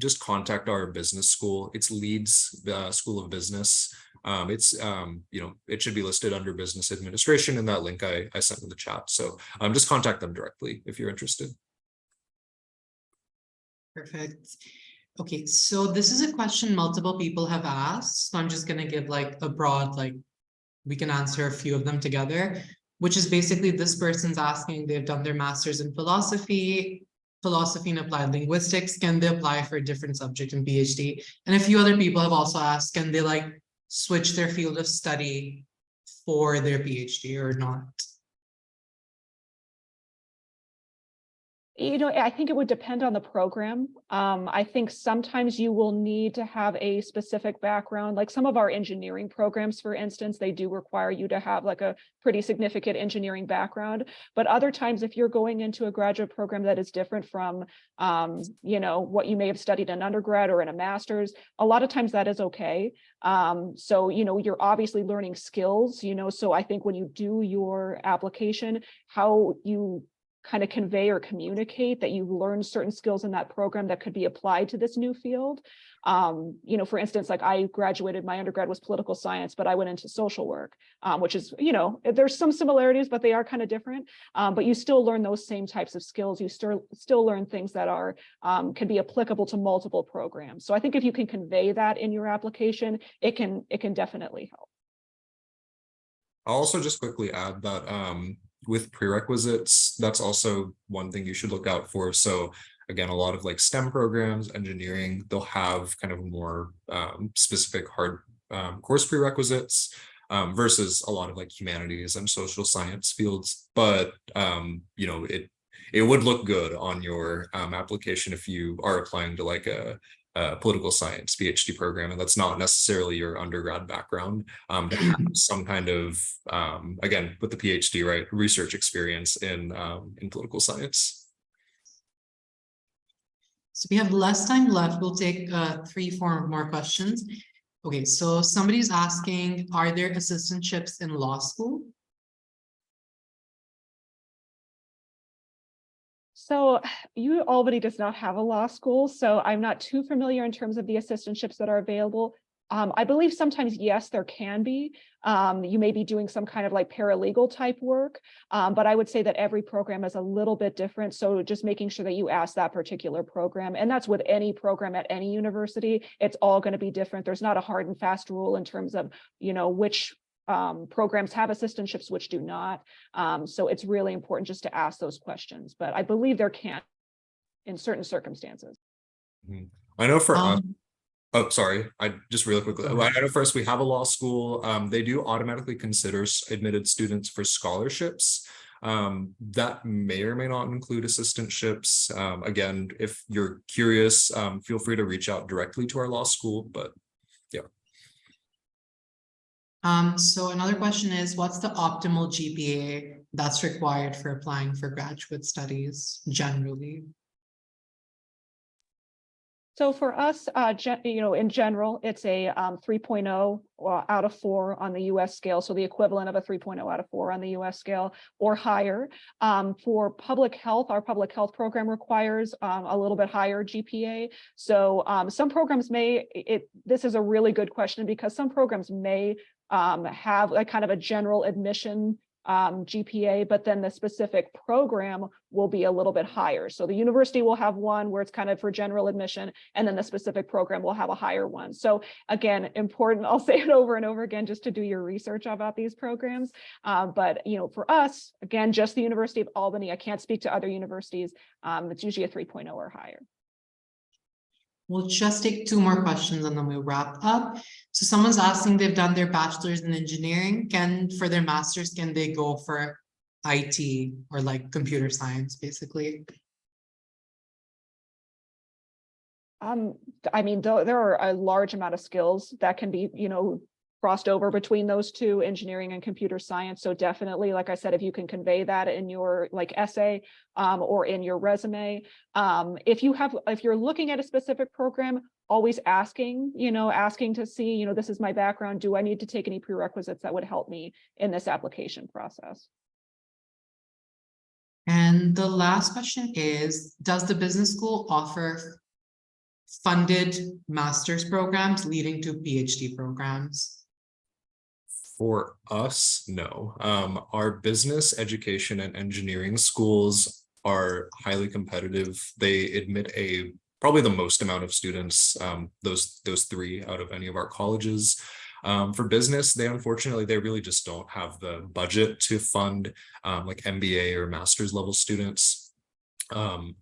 just contact our business school. It's Leeds School of Business. It should be listed under business administration in that link I sent in the chat. So just contact them directly if you're interested. Perfect. Okay, so this is a question multiple people have asked. So I'm just going to give like a broad, we can answer a few of them together, which is basically this person's asking, they've done their master's in philosophy and applied linguistics. Can they apply for a different subject in PhD? And a few other people have also asked, can they switch their field of study for their PhD or not? I think it would depend on the program. I think sometimes you will need to have a specific background. Like some of our engineering programs, for instance, they do require you to have like a pretty significant engineering background. But other times, if you're going into a graduate program that is different from, what you may have studied in undergrad or in a master's, a lot of times that is okay. So, you're obviously learning skills, so I think when you do your application, how you kind of convey or communicate that you've learned certain skills in that program that could be applied to this new field. For instance, like I graduated, my undergrad was political science, but I went into social work, which is, there's some similarities, but they are kind of different. But you still learn those same types of skills. You still learn things that are can be applicable to multiple programs. So I think if you can convey that in your application, it can definitely help. I'll also just quickly add that with prerequisites, that's also one thing you should look out for. So again, a lot of like STEM programs, engineering, they'll have kind of more specific hard course prerequisites versus a lot of like humanities and social science fields. But it would look good on your application if you are applying to like a political science PhD program, and that's not necessarily your undergrad background, to have some kind of again with the PhD, right, research experience in political science. So we have less time left. We'll take 3-4 more questions. Okay, so somebody's asking, are there assistantships in law school? So Albany does not have a law school, so I'm not too familiar in terms of the assistantships that are available. I believe sometimes, yes, there can be. You may be doing some kind of like paralegal type work, but I would say that every program is a little bit different. So just making sure that you ask that particular program, and that's with any program at any university, it's all going to be different. There's not a hard and fast rule in terms of, which programs have assistantships, which do not. So it's really important just to ask those questions, but I believe there can in certain circumstances. I know for us, Oh, sorry. I just really quickly. Go ahead. I know first we have a law school. They do automatically consider admitted students for scholarships. That may or may not include assistantships. Again, if you're curious, feel free to reach out directly to our law school. But yeah. So another question is, what's the optimal GPA that's required for applying for graduate studies generally? So for us, in general, it's a 3.0 out of 4 on the US scale. So the equivalent of a 3.0 out of 4 on the US scale or higher. For public health, our public health program requires a little bit higher GPA. So some programs this is a really good question because some programs may have a kind of a general admission GPA, but then the specific program will be a little bit higher. So the university will have one where it's kind of for general admission, and then the specific program will have a higher one. So again, important, I'll say it over and over again, just to do your research about these programs. But for us, again, just the University of Albany, I can't speak to other universities. It's usually a 3.0 or higher. We'll just take 2 more questions and then we'll wrap up. So someone's asking, they've done their bachelor's in engineering. For their master's, can they go for IT or like computer science, basically? I mean, there are a large amount of skills that can be, crossed over between those two, engineering and computer science. So definitely, like I said, if you can convey that in your essay or in your resume, if you're looking at a specific program, always asking to see, this is my background. Do I need to take any prerequisites that would help me in this application process? And the last question is, does the business school offer funded master's programs leading to PhD programs? For us, no. Our business, education, and engineering schools are highly competitive. They admit probably the most amount of students, those 3 out of any of our colleges. For business, they really just don't have the budget to fund like MBA or master's level students.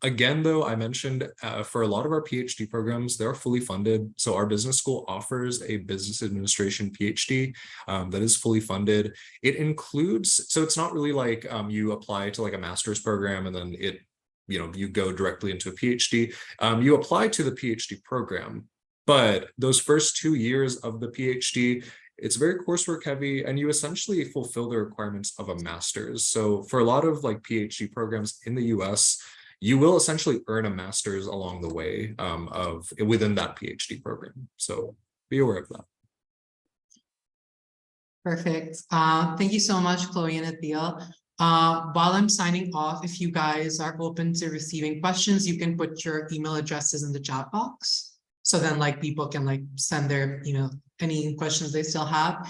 Again, though, I mentioned for a lot of our PhD programs, they're fully funded. So our business school offers a business administration PhD that is fully funded. It includes, so it's not really like you apply to like a master's program and then you go directly into a PhD. You apply to the PhD program, but those first 2 years of the PhD, it's very coursework heavy and you essentially fulfill the requirements of a master's. So for a lot of like PhD programs in the US, you will essentially earn a master's along the way within that PhD program. So be aware of that. Perfect. Thank you so much, Chloe and Adeel. While I'm signing off, if you guys are open to receiving questions, you can put your email addresses in the chat box. So then people can send their, any questions they still have.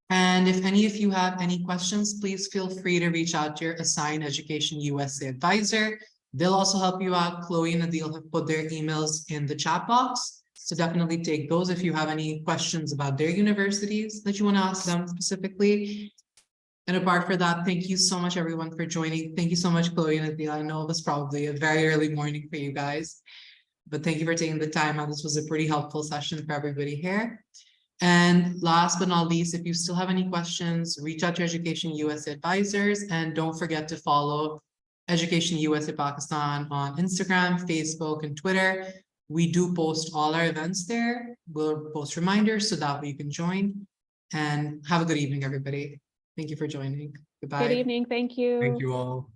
And if any of you have any questions, please feel free to reach out to your assigned Education USA advisor. They'll also help you out. Chloe and Adeel have put their emails in the chat box. So definitely take those if you have any questions about their universities that you want to ask them specifically. And apart from that, thank you so much, everyone, for joining. Thank you so much, Chloe and Adeel. I know it was probably a very early morning for you guys, but thank you for taking the time out. This was a pretty helpful session for everybody here. And last but not least, if you still have any questions, reach out to Education USA advisors, and don't forget to follow Education USA Pakistan on Instagram, Facebook, and Twitter. We do post all our events there. We'll post reminders so that way you can join. And have a good evening, everybody. Thank you for joining. Goodbye. Good evening. Thank you. Thank you all.